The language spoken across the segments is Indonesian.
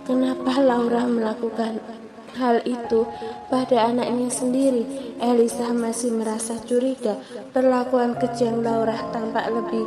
Kenapa Laura melakukan hal itu pada anaknya sendiri? Elisa masih merasa curiga. Perlakuan kejam Laura tampak lebih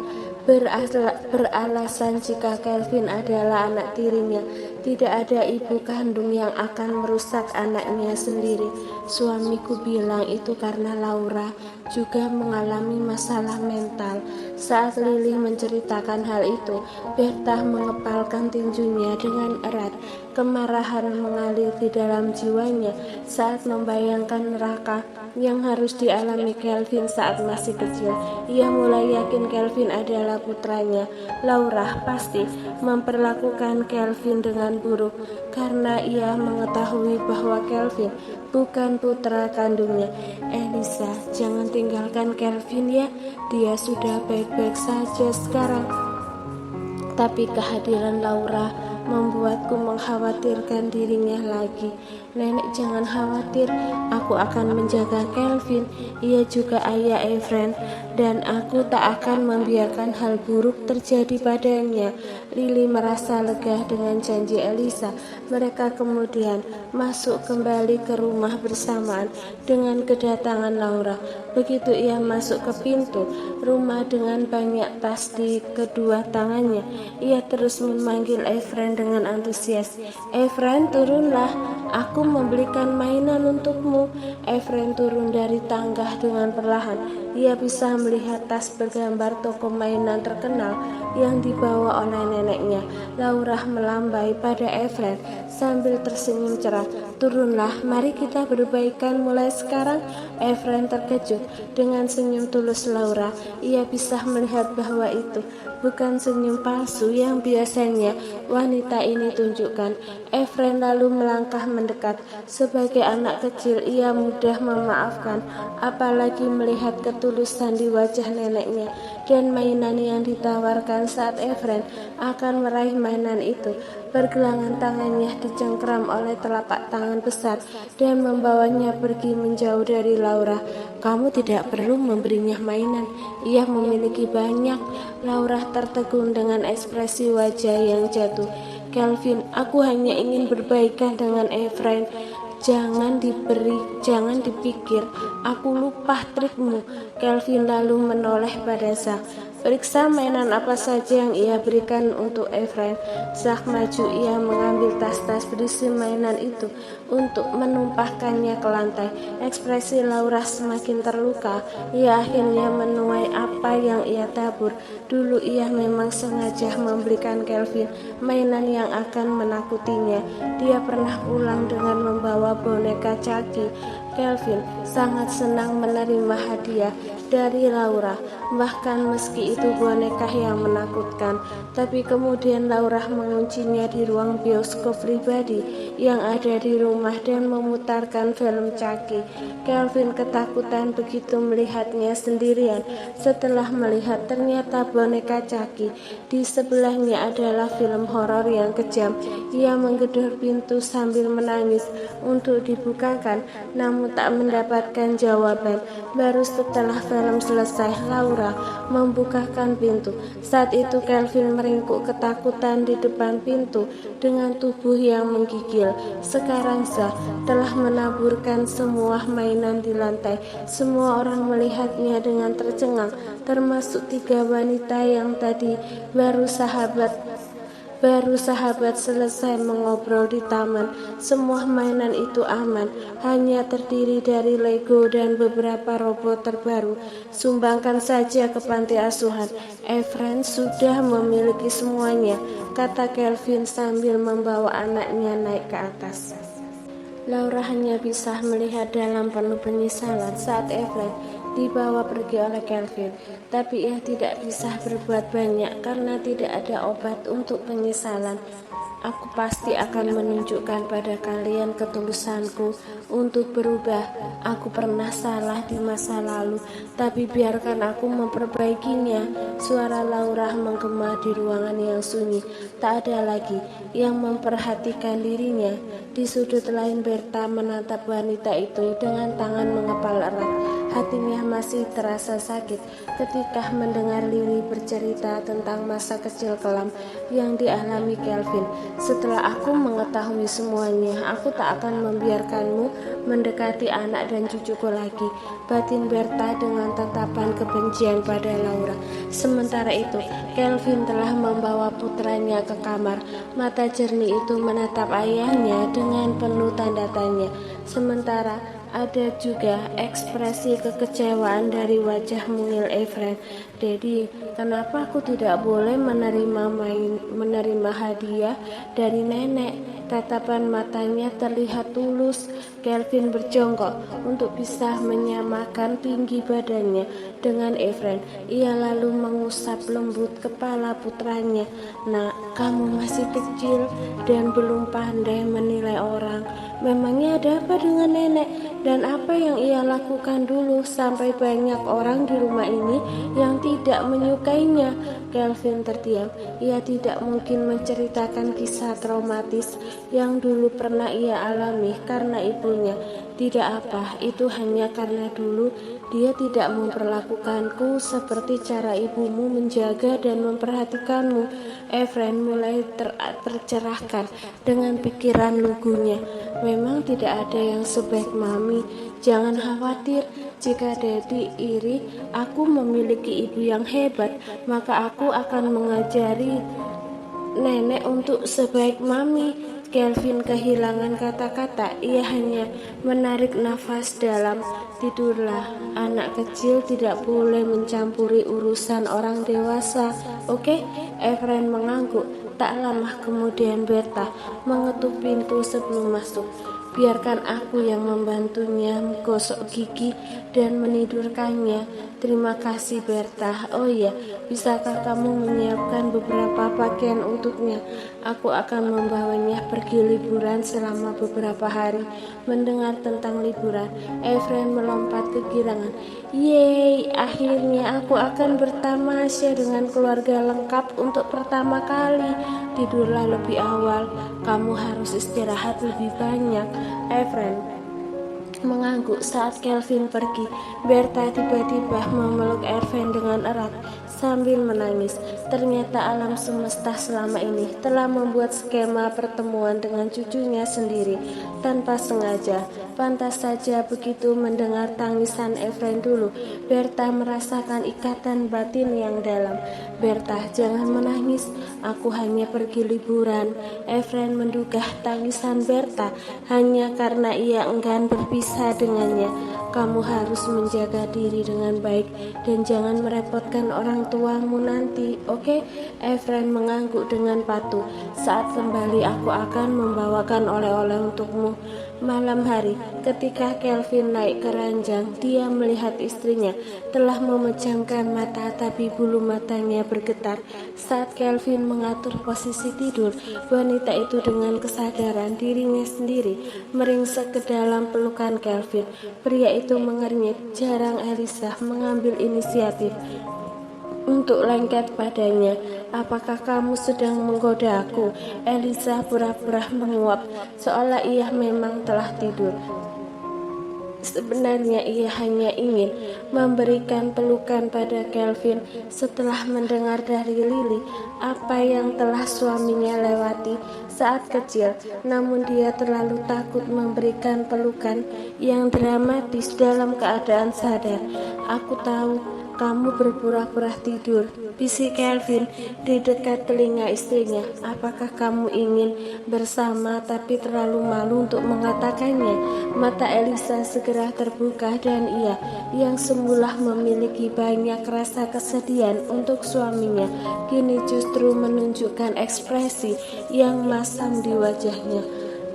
beralasan jika Kelvin adalah anak tirinya. Tidak ada ibu kandung yang akan merusak anaknya sendiri. Suamiku bilang itu karena Laura juga mengalami masalah mental. Saat Lily menceritakan hal itu, Bertha mengepalkan tinjunya dengan erat. Kemarahan mengalir di dalam jiwanya saat membayangkan neraka yang harus dialami Kelvin saat masih kecil. Ia mulai yakin Kelvin adalah putranya. Laura pasti memperlakukan Kelvin dengan buruk karena ia mengetahui bahwa Kelvin bukan putra kandungnya. Elisa, jangan tinggalkan Kelvin ya. Dia sudah baik-baik saja sekarang. Tapi kehadiran Laura membuatku mengkhawatirkan dirinya lagi. Nenek, jangan khawatir, aku akan menjaga Kelvin. Ia juga ayah Efren, dan aku tak akan membiarkan hal buruk terjadi padanya. Lily merasa lega dengan janji Elisa. Mereka kemudian masuk kembali ke rumah bersamaan dengan kedatangan Laura. Begitu ia masuk ke pintu rumah dengan banyak tas di kedua tangannya, ia terus memanggil Efren dengan antusias. Efren, turunlah, aku membelikan mainan untukmu. Efren turun dari tangga dengan perlahan. Ia bisa melihat tas bergambar toko mainan terkenal yang dibawa oleh neneknya. Laura melambai pada Efren sambil tersenyum cerah. Turunlah, mari kita berbaikan mulai sekarang. Efren terkejut dengan senyum tulus Laura. Ia bisa melihat bahwa itu bukan senyum palsu yang biasanya wanita ini tunjukkan. Efren lalu melangkah mendekat. Sebagai anak kecil, ia mudah memaafkan, apalagi melihat ketulusan di wajah neneknya dan mainan yang ditawarkan. Saat Efren akan meraih mainan itu, pergelangan tangannya dicengkram oleh telapak tangan besar dan membawanya pergi menjauh dari Laura. Kamu tidak perlu memberinya mainan, ia memiliki banyak. Laura tertegun dengan ekspresi wajah yang jatuh. Kelvin, aku hanya ingin berbaikan dengan Efren. Jangan dipikir aku lupa trikmu. Kelvin lalu menoleh pada Zak. Periksa mainan apa saja yang ia berikan untuk Efren. Zak maju. Ia mengambil tas-tas berisi mainan itu untuk menumpahkannya ke lantai. Ekspresi Laura semakin terluka. Ia akhirnya menuai apa yang ia tabur. Dulu ia memang sengaja membelikan Kelvin mainan yang akan menakutinya. Dia pernah pulang dengan membawa boneka Chucky. Kelvin sangat senang menerima hadiah dari Laura, bahkan meski itu boneka yang menakutkan. Tapi kemudian Laura menguncinya di ruang bioskop pribadi yang ada di rumah dan memutarkan film Chucky. Kelvin ketakutan begitu melihatnya sendirian. Setelah melihat ternyata boneka Chucky di sebelahnya adalah film horor yang kejam, ia menggedor pintu sambil menangis untuk dibukakan, namun tak mendapatkan jawaban. Baru setelah film selesai, Laura membukakan pintu. Saat itu Kelvin meringkuk ketakutan di depan pintu dengan tubuh yang menggigil. Sekarang Zak telah menaburkan semua mainan di lantai. Semua orang melihatnya dengan tercengang, termasuk 3 wanita yang tadi baru sahabat selesai mengobrol di taman. Semua mainan itu aman, hanya terdiri dari Lego dan beberapa robot terbaru. Sumbangkan saja ke panti asuhan. Efren sudah memiliki semuanya, kata Kelvin sambil membawa anaknya naik ke atas. Laura hanya bisa melihat dalam penuh penyesalan saat Efren dibawa pergi oleh Kelvin, tapi ia tidak bisa berbuat banyak karena tidak ada obat untuk penyesalan. Aku pasti akan menunjukkan pada kalian ketulusanku untuk berubah. Aku pernah salah di masa lalu, tapi biarkan aku memperbaikinya. Suara Laura menggema di ruangan yang sunyi. Tak ada lagi yang memperhatikan dirinya. Di sudut lain, Bertha menatap wanita itu dengan tangan mengepal erat. Hatinya masih terasa sakit ketika mendengar Lily bercerita tentang masa kecil kelam yang dialami Kelvin. Setelah aku mengetahui semuanya, aku tak akan membiarkanmu mendekati anak dan cucuku lagi, batin Berta dengan tatapan kebencian pada Laura. Sementara itu, Kelvin telah membawa putranya ke kamar. Mata jernih itu menatap ayahnya dengan penuh tanda tanya. Sementara ada juga ekspresi kekecewaan dari wajah mungil Efren. Dedi, kenapa aku tidak boleh menerima hadiah dari nenek? Tatapan matanya terlihat tulus. Kelvin berjongkok untuk bisa menyamakan tinggi badannya dengan Efren. Ia lalu mengusap lembut kepala putranya. Nak, kamu masih kecil dan belum pandai menilai orang. Memangnya ada apa dengan nenek? Dan apa yang ia lakukan dulu sampai banyak orang di rumah ini yang tidak menyukainya? Kelvin terdiam. Ia tidak mungkin menceritakan kisah traumatis yang dulu pernah ia alami karena ibunya. Tidak apa, itu hanya karena dulu dia tidak memperlakukanku seperti cara ibumu menjaga dan memperhatikanmu. Efren mulai tercerahkan dengan pikiran lugunya. Memang tidak ada yang sebaik mami. Jangan khawatir, jika Dedi iri aku memiliki ibu yang hebat, maka aku akan mengajari nenek untuk sebaik mami. Kelvin kehilangan kata-kata. Ia hanya menarik nafas dalam. Tidurlah, anak kecil tidak boleh mencampuri urusan orang dewasa. Oke? Efren mengangguk. Tak lama kemudian Berta mengetuk pintu sebelum masuk. Biarkan aku yang membantunya menggosok gigi dan menidurkannya. Terima kasih Berta. Oh iya, bisakah kamu menyiapkan beberapa pakaian untuknya? Aku akan membawanya pergi liburan selama beberapa hari. Mendengar tentang liburan, Efren melompat kegirangan. Yeay, akhirnya aku akan bertamasya dengan keluarga lengkap untuk pertama kali. Tidurlah lebih awal, kamu harus istirahat lebih banyak. Efren mengangguk saat Kelvin pergi. Berta tiba-tiba memeluk Efren dengan erat sambil menangis. Ternyata alam semesta selama ini telah membuat skema pertemuan dengan cucunya sendiri tanpa sengaja. Pantas saja begitu mendengar tangisan Efren dulu, Berta merasakan ikatan batin yang dalam. Berta, jangan menangis, aku hanya pergi liburan. Efren menduga tangisan Berta hanya karena ia enggan berpisah dengannya. Kamu harus menjaga diri dengan baik dan jangan merepotkan orang tuamu nanti, oke? Efren mengangguk dengan patuh. Saat kembali aku akan membawakan oleh-oleh untukmu. Malam hari, ketika Kelvin naik ke ranjang, dia melihat istrinya telah memejamkan mata tapi bulu matanya bergetar. Saat Kelvin mengatur posisi tidur, wanita itu dengan kesadaran dirinya sendiri meringsek ke dalam pelukan Kelvin. Pria itu mengernyit. Jarang Elisa mengambil inisiatif untuk lengket padanya. Apakah kamu sedang menggoda aku? Elisa pura-pura menguap seolah ia memang telah tidur. Sebenarnya ia hanya ingin memberikan pelukan pada Kelvin setelah mendengar dari Lily apa yang telah suaminya lewati saat kecil. Namun dia terlalu takut memberikan pelukan yang dramatis dalam keadaan sadar. Aku tahu kamu berpura-pura tidur, bisik Kelvin di dekat telinga istrinya. Apakah kamu ingin bersama tapi terlalu malu untuk mengatakannya? Mata Elisa segera terbuka dan ia yang semula memiliki banyak rasa kesedihan untuk suaminya kini justru menunjukkan ekspresi yang masam di wajahnya.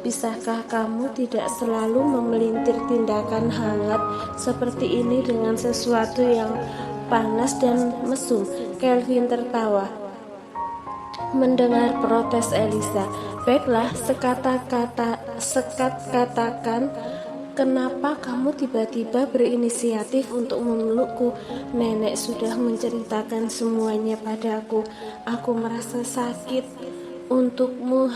Bisakah kamu tidak selalu memelintir tindakan hangat seperti ini dengan sesuatu yang panas dan mesum? Kelvin tertawa mendengar protes Elisa. Baiklah, sekat katakan, kenapa kamu tiba-tiba berinisiatif untuk memelukku? Nenek sudah menceritakan semuanya padaku. Aku merasa sakit untukmu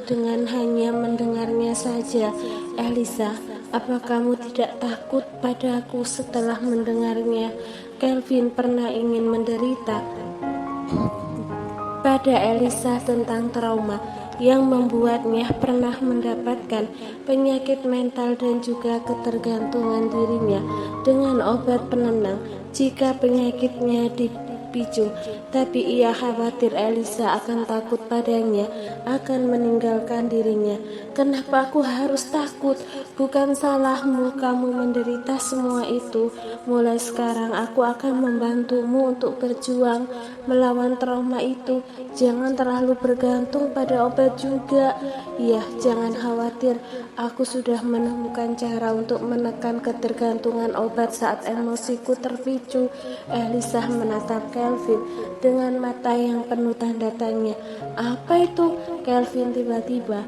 dengan hanya mendengarnya saja. Elisa, Apa kamu tidak takut padaku setelah mendengarnya? Kelvin pernah ingin menderita pada Elisa tentang trauma yang membuatnya pernah mendapatkan penyakit mental dan juga ketergantungan dirinya dengan obat penenang jika penyakitnya dipicu. Tapi ia khawatir Elisa akan takut padanya, akan meninggalkan dirinya. Kenapa aku harus takut? Bukan salahmu kamu menderita semua itu. Mulai sekarang aku akan membantumu untuk berjuang melawan trauma itu. Jangan terlalu bergantung pada obat juga. Ya, jangan khawatir. Aku sudah menemukan cara untuk menekan ketergantungan obat saat emosiku terpicu. Elisa menatap Kelvin dengan mata yang penuh tanda tanya. Apa itu? Kelvin tiba-tiba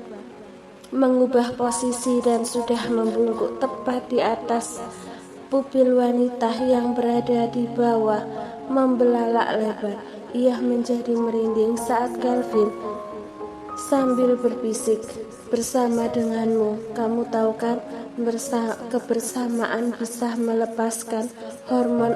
mengubah posisi dan sudah membungkuk tepat di atas pupil wanita yang berada di bawah, membelalak lebar. Ia menjadi merinding saat Kelvin sambil berbisik, bersama denganmu, kamu tahu kan, kebersamaan bisa melepaskan hormon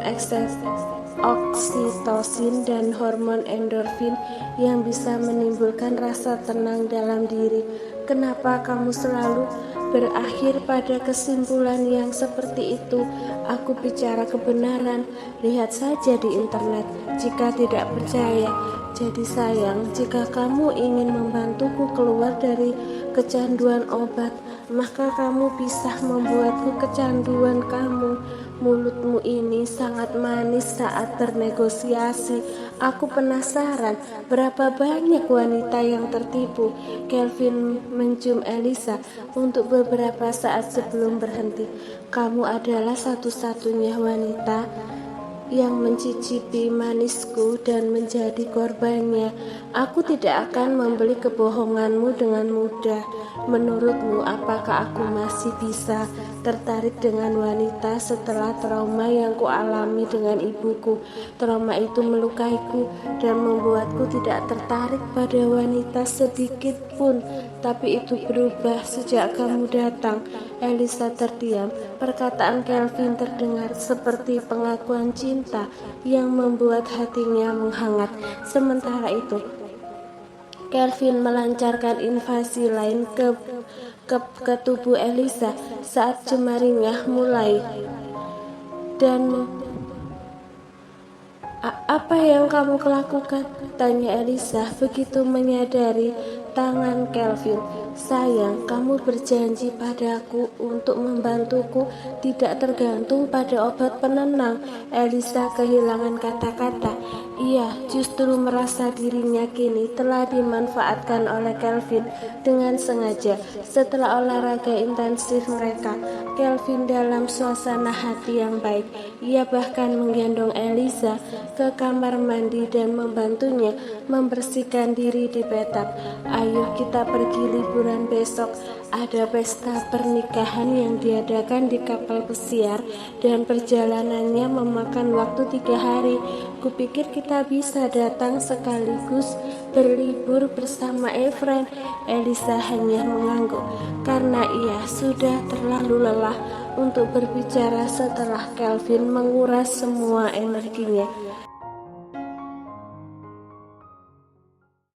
oksitosin dan hormon endorfin yang bisa menimbulkan rasa tenang dalam diri. Kenapa kamu selalu berakhir pada kesimpulan yang seperti itu? Aku bicara kebenaran. Lihat saja di internet jika tidak percaya. Jadi sayang, jika kamu ingin membantuku keluar dari kecanduan obat, maka kamu bisa membuatku kecanduan kamu. Mulutmu ini sangat manis saat bernegosiasi. Aku penasaran berapa banyak wanita yang tertipu. Kelvin mencium Elisa untuk beberapa saat sebelum berhenti. Kamu adalah satu-satunya wanita yang mencicipi manisku dan menjadi korbannya. Aku tidak akan membeli kebohonganmu dengan mudah. Menurutmu, apakah aku masih bisa tertarik dengan wanita setelah trauma yang kualami dengan ibuku? Trauma itu melukaiku dan membuatku tidak tertarik pada wanita sedikit pun. Tapi itu berubah sejak kamu datang. Elisa terdiam. Perkataan Kelvin terdengar seperti pengakuan cinta yang membuat hatinya menghangat. Sementara itu, Kelvin melancarkan invasi lain ke tubuh Elisa saat jemarinya mulai. Dan apa yang kamu lakukan? Tanya Elisa begitu menyadari tangan Kelvin. Sayang, kamu berjanji padaku untuk membantuku tidak tergantung pada obat penenang. Elisa kehilangan kata-kata. Ia justru merasa dirinya kini telah dimanfaatkan oleh Kelvin dengan sengaja. Setelah olahraga intensif mereka, Kelvin dalam suasana hati yang baik. Ia bahkan menggendong Elisa ke kamar mandi dan membantunya membersihkan diri di bathtub. Ayo kita pergi liburan besok. Ada pesta pernikahan yang diadakan di kapal pesiar dan perjalanannya memakan waktu 3 hari. Kupikir kita bisa datang sekaligus berlibur bersama Efren. Elisa hanya mengangguk karena ia sudah terlalu lelah untuk berbicara setelah Kelvin menguras semua energinya.